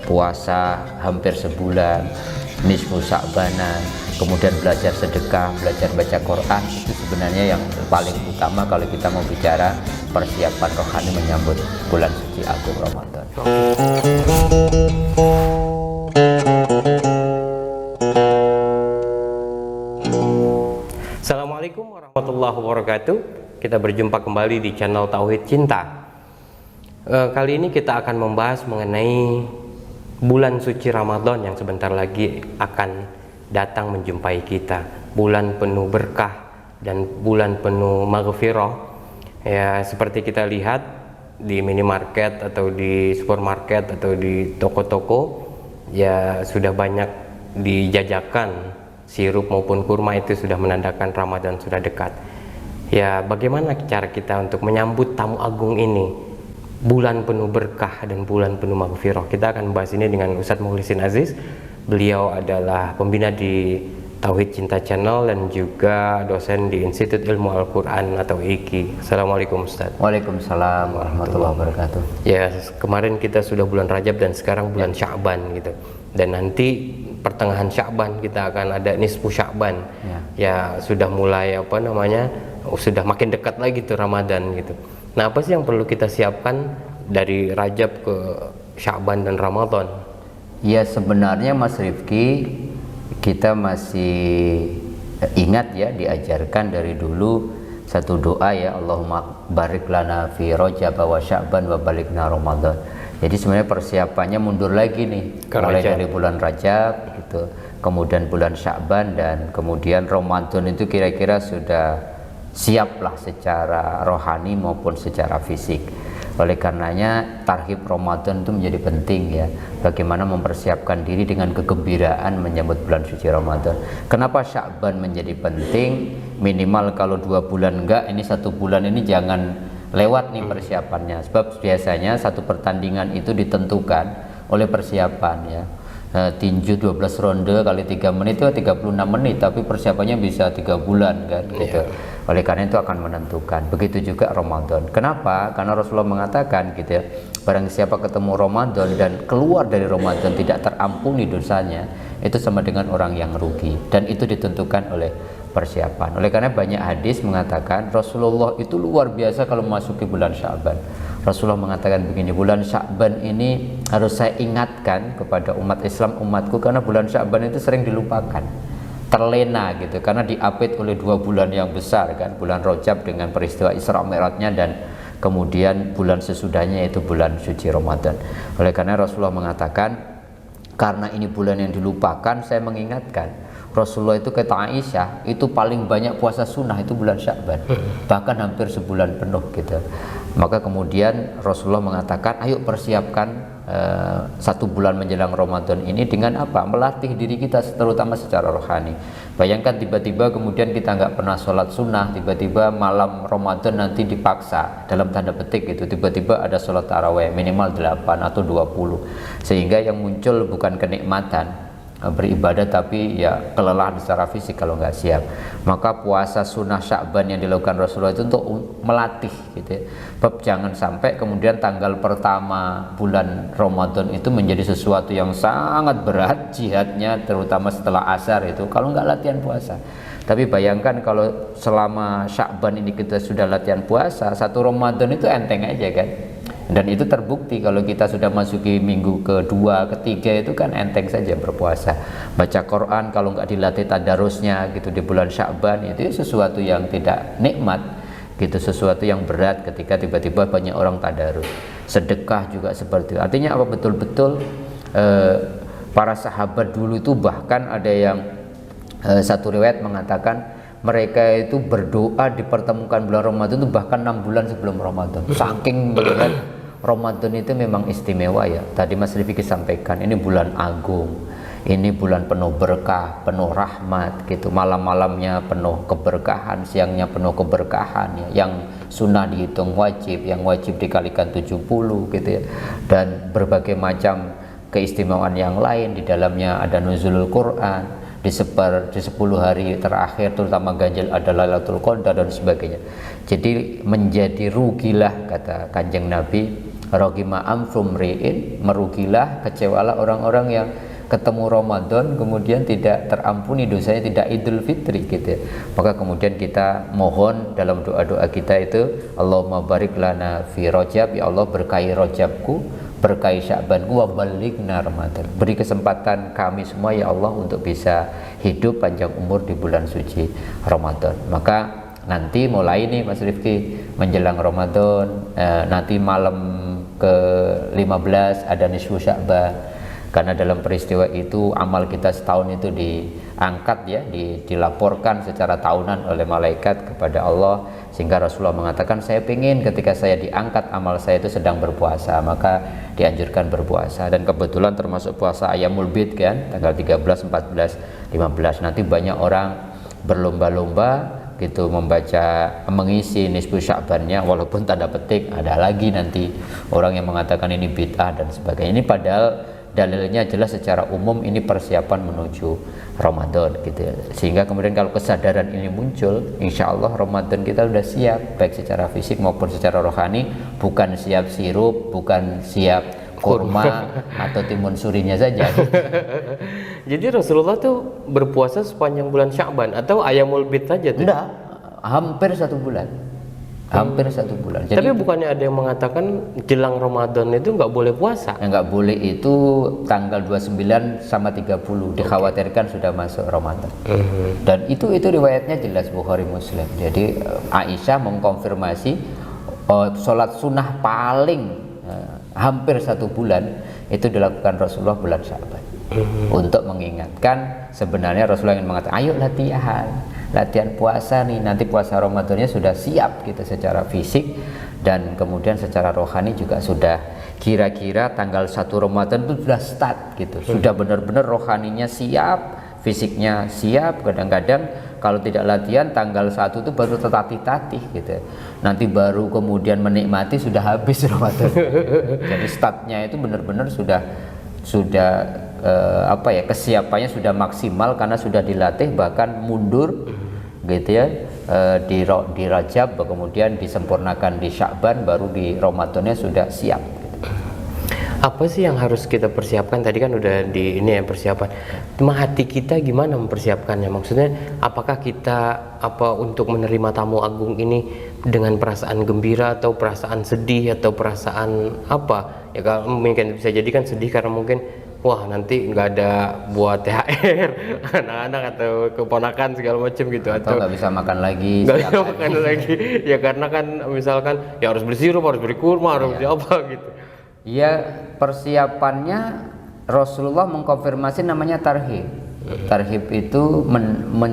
puasa hampir sebulan, nisfu Sya'banan, kemudian belajar sedekah, belajar baca Quran, itu sebenarnya yang paling utama kalau kita mau bicara persiapan rohani menyambut bulan suci agung Ramadan. Assalamualaikum warahmatullahi wabarakatuh. Kita berjumpa kembali di channel Tauhid Cinta. Kali ini kita akan membahas mengenai bulan suci Ramadan yang sebentar lagi akan datang menjumpai kita. Bulan penuh berkah dan bulan penuh maghfirah. Ya, seperti kita lihat di minimarket atau di supermarket atau di toko-toko, ya sudah banyak dijajakan sirup maupun kurma, itu sudah menandakan Ramadan sudah dekat. Ya, bagaimana cara kita untuk menyambut tamu agung ini, bulan penuh berkah dan bulan penuh maghfirah? Kita akan membahas ini dengan Ustadz Mukhlisin Aziz. Beliau adalah pembina di Tauhid Cinta Channel dan juga dosen di Institut Ilmu Al-Quran atau IKI. Assalamualaikum Ustadz. Waalaikumsalam warahmatullahi wabarakatuh. Ya, kemarin kita sudah bulan Rajab dan sekarang bulan Sya'ban gitu. Dan nanti pertengahan Sya'ban kita akan ada nisfu Sya'ban. Ya, sudah mulai sudah makin dekat lagi tuh Ramadan gitu. Nah, apa sih yang perlu kita siapkan dari Rajab ke Sya'ban dan Ramadan? Ya, sebenarnya Mas Rifki, kita masih ingat ya, diajarkan dari dulu satu doa ya, Allahumma barik lana fi Rajab wa Sya'ban wa balikna Ramadan. Jadi sebenarnya persiapannya mundur lagi nih, mulai dari bulan Rajab gitu, kemudian bulan Sya'ban, dan kemudian Ramadan itu kira-kira sudah siaplah secara rohani maupun secara fisik. Oleh karenanya tarhib Ramadan itu menjadi penting ya, bagaimana mempersiapkan diri dengan kegembiraan menyambut bulan suci Ramadan. Kenapa Sya'ban menjadi penting? Minimal kalau 2 bulan enggak, ini 1 bulan ini jangan lewat nih persiapannya, sebab biasanya satu pertandingan itu ditentukan oleh persiapan ya. Tinju 12 ronde kali 3 menit itu 36 menit, tapi persiapannya bisa 3 bulan kan gitu. Oleh karena itu akan menentukan. Begitu juga Ramadan. Kenapa? Karena Rasulullah mengatakan gitu ya, barang siapa ketemu Ramadan dan keluar dari Ramadan tidak terampuni dosanya, itu sama dengan orang yang rugi, dan itu ditentukan oleh persiapan. Oleh karena banyak hadis mengatakan Rasulullah itu luar biasa kalau memasuki bulan Sya'ban. Rasulullah mengatakan begini, bulan Sya'ban ini harus saya ingatkan kepada umat Islam, umatku, karena bulan Sya'ban itu sering dilupakan, terlena gitu, karena diapit oleh 2 bulan yang besar kan, bulan Rajab dengan peristiwa Isra Mi'rajnya, dan kemudian bulan sesudahnya yaitu bulan suci Ramadan. Oleh karena Rasulullah mengatakan, karena ini bulan yang dilupakan, saya mengingatkan. Rasulullah itu kata Aisyah, itu paling banyak puasa sunnah itu bulan Sya'ban, bahkan hampir sebulan penuh gitu. Maka kemudian Rasulullah mengatakan, ayo persiapkan 1 bulan menjelang Ramadan ini dengan apa? Melatih diri kita terutama secara rohani. Bayangkan tiba-tiba kemudian kita nggak pernah sholat sunnah, tiba-tiba malam Ramadan nanti dipaksa dalam tanda petik gitu, tiba-tiba ada sholat taraweh minimal 8 atau 20, sehingga yang muncul bukan kenikmatan beribadah, tapi ya kelelahan secara fisik kalau nggak siap. Maka puasa sunnah Sya'ban yang dilakukan Rasulullah itu untuk melatih gitu ya. Bab jangan sampai kemudian tanggal pertama bulan Ramadan itu menjadi sesuatu yang sangat berat jihadnya, terutama setelah asar itu kalau nggak latihan puasa. Tapi bayangkan kalau selama Sya'ban ini kita sudah latihan puasa, 1 Ramadan itu enteng aja kan. Dan itu terbukti kalau kita sudah masuki minggu kedua, ketiga itu kan enteng saja berpuasa. Baca Quran kalau nggak dilatih tadarusnya gitu di bulan Sya'ban, itu sesuatu yang tidak nikmat gitu, sesuatu yang berat ketika tiba-tiba banyak orang tadarus. Sedekah juga seperti itu. Artinya apa? Betul-betul para sahabat dulu itu bahkan ada yang satu riwayat mengatakan mereka itu berdoa dipertemukan bulan Ramadan itu bahkan 6 bulan sebelum Ramadan. Saking melihat Ramadan itu memang istimewa ya. Tadi Mas Rifki sampaikan, ini bulan agung, ini bulan penuh berkah, penuh rahmat gitu. Malam-malamnya penuh keberkahan, siangnya penuh keberkahan ya. Yang sunnah dihitung wajib, yang wajib dikalikan 70 gitu ya. Dan berbagai macam keistimewaan yang lain, di dalamnya ada nuzulul Quran, di 10 hari terakhir terutama ganjil ada Lailatul Qadar dan sebagainya. Jadi menjadi rugilah kata Kanjeng Nabi Rogima amfumriin, merugilah, kecewalah orang-orang yang ketemu Ramadan kemudian tidak terampuni dosanya, tidak Idul Fitri gitu ya. Maka kemudian kita mohon dalam doa-doa kita itu, Allahumma barik lana fi Rajab, ya Allah berkahi Rajabku, berkahi Sya'banku, wa balighna Ramadan. Beri kesempatan kami semua ya Allah untuk bisa hidup panjang umur di bulan suci Ramadan. Maka nanti mulai nih Mas Rifki menjelang Ramadan, nanti malam ke 15 ada nisfu Sya'ban. Karena dalam peristiwa itu amal kita setahun itu diangkat ya, dilaporkan secara tahunan oleh malaikat kepada Allah, sehingga Rasulullah mengatakan, saya pengen ketika saya diangkat amal saya itu sedang berpuasa, maka dianjurkan berpuasa. Dan kebetulan termasuk puasa Ayyamul Bid kan, tanggal 13, 14, 15. Nanti banyak orang berlomba-lomba gitu membaca, mengisi nisfu Sya'bannya, walaupun tanda petik ada lagi nanti orang yang mengatakan ini bid'ah dan sebagainya. Ini padahal dalilnya jelas secara umum ini persiapan menuju Ramadan gitu ya. Sehingga kemudian kalau kesadaran ini muncul, insya Allah Ramadan kita sudah siap, baik secara fisik maupun secara rohani. Bukan siap sirup, bukan siap kurma atau timun surinya saja gitu. Jadi Rasulullah tuh berpuasa sepanjang bulan Sya'ban atau Ayyamul Bid saja tuh? Enggak, hampir 1 bulan. Hampir 1 bulan. Jadi, tapi bukannya ada yang mengatakan jelang Ramadan itu nggak boleh puasa? yang nggak boleh itu tanggal 29 sama 30, dikhawatirkan sudah masuk Ramadan. Dan itu riwayatnya jelas Bukhari Muslim. Jadi Aisyah mengkonfirmasi sholat sunnah paling hampir 1 bulan itu dilakukan Rasulullah bulan Sya'ban. Untuk mengingatkan, sebenarnya Rasulullah ingin mengatakan, ayo latihan puasa nih, nanti puasa Ramadannya sudah siap gitu secara fisik, dan kemudian secara rohani juga sudah kira-kira tanggal 1 Ramadan itu sudah start gitu, sudah benar-benar rohaninya siap, fisiknya siap. Kadang-kadang kalau tidak latihan tanggal 1 itu baru tertatih-tatih gitu, nanti baru kemudian menikmati sudah habis Ramadan. Jadi startnya itu benar-benar sudah kesiapannya sudah maksimal karena sudah dilatih, bahkan mundur gitu ya, di Rajab, kemudian disempurnakan di Sya'ban, baru di Ramadannya sudah siap gitu. Apa sih yang harus kita persiapkan? Tadi kan udah di ini ya persiapan. Cuma hati kita gimana mempersiapkannya? Maksudnya apakah kita untuk menerima tamu agung ini dengan perasaan gembira atau perasaan sedih atau perasaan apa? Ya kalau mungkin bisa jadi kan sedih karena mungkin wah nanti nggak ada buat THR anak-anak atau keponakan segala macam gitu, atau nggak bisa makan lagi, ya karena kan misalkan ya harus beli sirup, harus beli kurma, harus beli apa gitu. Ya persiapannya Rasulullah mengkonfirmasi namanya tarhib. Tarhib itu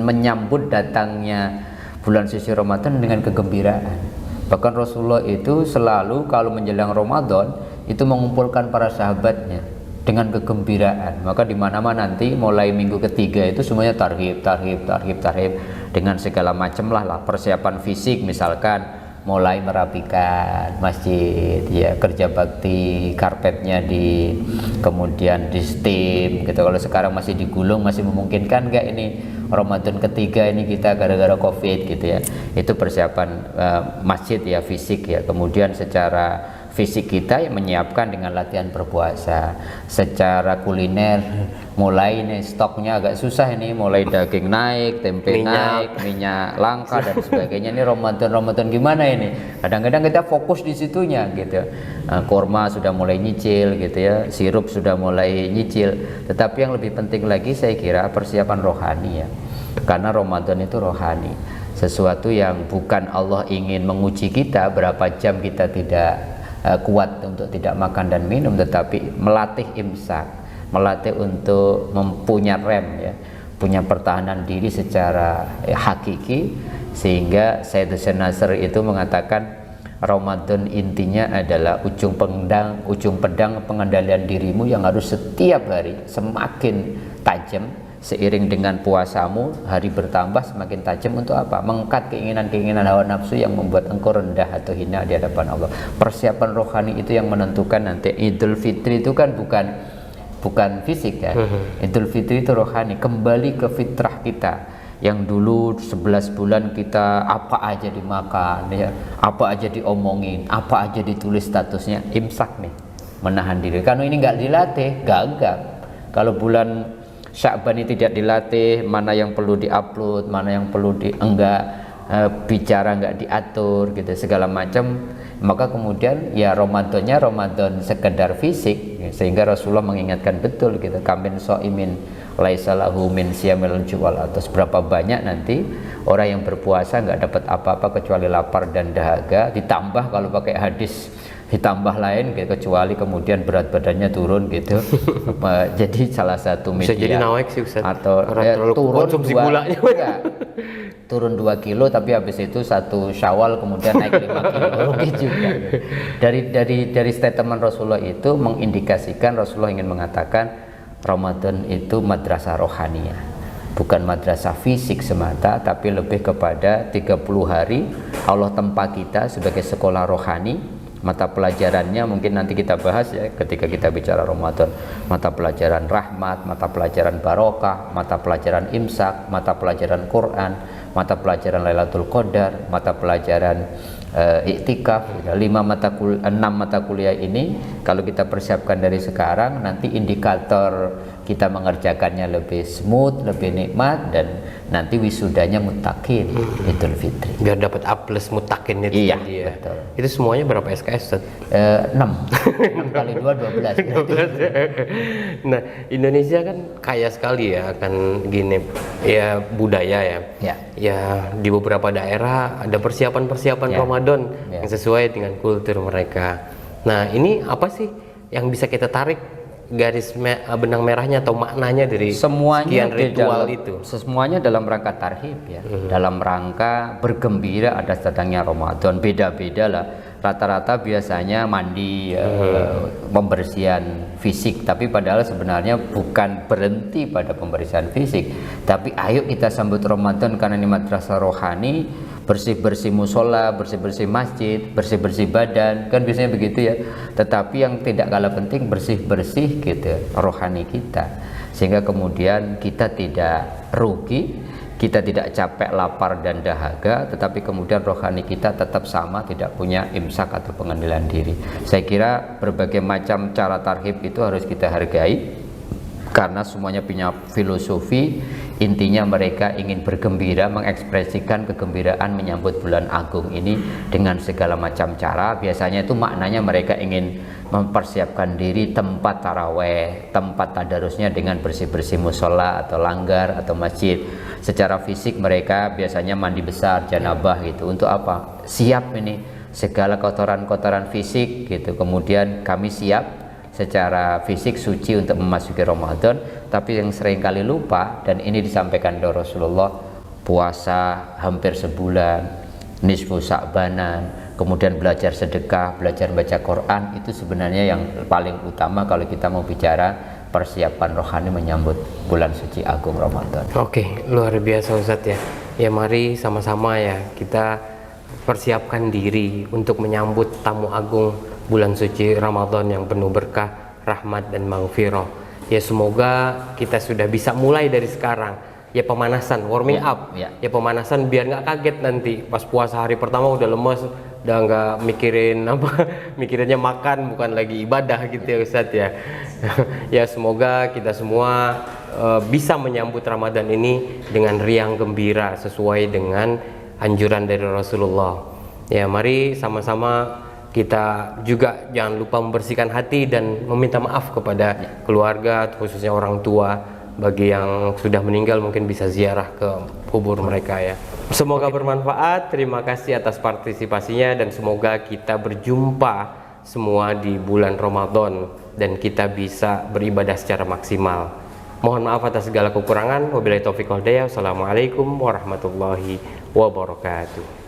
menyambut datangnya bulan suci Ramadan dengan kegembiraan. Bahkan Rasulullah itu selalu kalau menjelang Ramadan itu mengumpulkan para sahabatnya dengan kegembiraan. Maka di mana-mana nanti mulai minggu ketiga itu semuanya tarhib dengan segala macam lah persiapan fisik, misalkan mulai merapikan masjid ya, kerja bakti, karpetnya kemudian di steam gitu. Kalau sekarang masih digulung, masih memungkinkan nggak ini Ramadan ketiga ini kita gara-gara Covid gitu ya. Itu persiapan masjid ya, fisik ya. Kemudian secara fisik kita yang menyiapkan dengan latihan berpuasa. Secara kuliner mulai nih stoknya agak susah ini, mulai daging naik, tempe naik, minyak langka dan sebagainya. Ini Ramadan gimana ini? Kadang-kadang kita fokus di situnya gitu. Kurma sudah mulai nyicil gitu ya, sirup sudah mulai nyicil. Tetapi yang lebih penting lagi saya kira persiapan rohani ya. Karena Ramadan itu rohani, sesuatu yang bukan Allah ingin menguji kita berapa jam kita tidak kuat untuk tidak makan dan minum, tetapi melatih imsak, melatih untuk mempunyai rem ya, punya pertahanan diri secara hakiki. Sehingga Sayyidina Nasr itu mengatakan Ramadan intinya adalah ujung pedang pengendalian dirimu yang harus setiap hari semakin tajam. Seiring dengan puasamu, hari bertambah semakin tajam untuk apa? Mengangkat keinginan-keinginan hawa nafsu yang membuat engkau rendah atau hina di hadapan Allah. Persiapan rohani itu yang menentukan nanti. Idul Fitri itu kan bukan fisik kan. Idul Fitri itu rohani, kembali ke fitrah kita Yang dulu 11 bulan kita apa aja dimakan ya, apa aja diomongin, apa aja ditulis statusnya, imsak nih, menahan diri. Kalau ini nggak dilatih, gagal. Kalau bulan Sya'ban ini tidak dilatih, mana yang perlu diupload, mana yang perlu bicara nggak diatur gitu segala macam, maka kemudian ya Ramadannya Ramadan sekedar fisik, sehingga Rasulullah mengingatkan betul gitu, kamin so'imin laisa lahu min siyamil jual, atau seberapa banyak nanti orang yang berpuasa nggak dapat apa-apa kecuali lapar dan dahaga, ditambah kalau pakai hadis ditambah lain gitu, kecuali kemudian berat badannya turun gitu. Jadi salah satu media bisa jadi nawek sih Ustaz, atau turun konsumsi gulanya turun 2 kilo, tapi habis itu 1 Syawal kemudian naik 5 kilo rugi juga. Dari statement Rasulullah itu mengindikasikan Rasulullah ingin mengatakan Ramadan itu madrasah rohaniyah, bukan madrasah fisik semata, tapi lebih kepada 30 hari Allah tempa kita sebagai sekolah rohani. Mata pelajarannya mungkin nanti kita bahas ya ketika kita bicara Ramadan. Mata pelajaran rahmat, mata pelajaran barokah, mata pelajaran imsak, mata pelajaran Quran, mata pelajaran Lailatul Qadar, mata pelajaran iktikaf. 6 mata kuliah ini kalau kita persiapkan dari sekarang, nanti indikator kita mengerjakannya lebih smooth, lebih nikmat, dan nanti wisudanya muttaqin Idul Fitri. Biar dapat A+ muttaqin itu. Iya, ya. betul. Itu semuanya berapa SKS Ustaz? 6 kali 2 12. Nah, Indonesia kan kaya sekali ya akan gini ya, budaya ya. Ya, di beberapa daerah ada persiapan-persiapan Ramadan yang sesuai dengan kultur mereka. Nah, ini apa sih yang bisa kita tarik garis benang merahnya atau maknanya dari semuanya sekian ritual itu? Semuanya dalam rangka tarhib ya, dalam rangka bergembira atas datangnya Ramadan. Beda-beda lah. Rata-rata biasanya mandi, pembersihan fisik, tapi padahal sebenarnya bukan berhenti pada pembersihan fisik, tapi ayo kita sambut Ramadan karena ini madrasah rohani, bersih-bersih musola, bersih-bersih masjid, bersih-bersih badan, kan biasanya begitu ya. Tetapi yang tidak kalah penting bersih-bersih gitu rohani kita, sehingga kemudian kita tidak rugi, kita tidak capek, lapar dan dahaga, tetapi kemudian rohani kita tetap sama, tidak punya imsak atau pengendalian diri. Saya kira berbagai macam cara tarhib itu harus kita hargai, karena semuanya punya filosofi. Intinya mereka ingin bergembira, mengekspresikan kegembiraan menyambut bulan agung ini dengan segala macam cara. Biasanya itu maknanya mereka ingin mempersiapkan diri tempat taraweh, tempat tadarusnya dengan bersih-bersih musola atau langgar atau masjid. Secara fisik mereka biasanya mandi besar, janabah gitu. Untuk apa? Siap ini segala kotoran-kotoran fisik gitu. Kemudian kami siap secara fisik suci untuk memasuki Ramadan. Tapi yang sering kali lupa, dan ini disampaikan oleh Rasulullah, puasa hampir sebulan, nisfu Sya'banan, kemudian belajar sedekah, belajar baca Quran, itu sebenarnya yang paling utama kalau kita mau bicara persiapan rohani menyambut bulan suci agung Ramadan. Oke, luar biasa Ustadz ya. Ya mari sama-sama ya kita persiapkan diri untuk menyambut tamu agung bulan suci Ramadan yang penuh berkah, rahmat dan maghfirah. Ya semoga kita sudah bisa mulai dari sekarang. Ya pemanasan, warming up. Ya pemanasan biar nggak kaget nanti pas puasa hari pertama udah lemes, udah nggak mikirin apa, mikirinnya makan bukan lagi ibadah gitu ya Ustadz ya. Ya semoga kita semua bisa menyambut Ramadan ini dengan riang gembira sesuai dengan anjuran dari Rasulullah. Ya mari sama-sama kita juga jangan lupa membersihkan hati dan meminta maaf kepada keluarga, khususnya orang tua. Bagi yang sudah meninggal mungkin bisa ziarah ke kubur mereka ya. Semoga bermanfaat. Terima kasih atas partisipasinya, dan semoga kita berjumpa semua di bulan Ramadan dan kita bisa beribadah secara maksimal. Mohon maaf atas segala kekurangan. Wabillahi taufiq wal hidayah. Wassalamualaikum warahmatullahi wabarakatuh.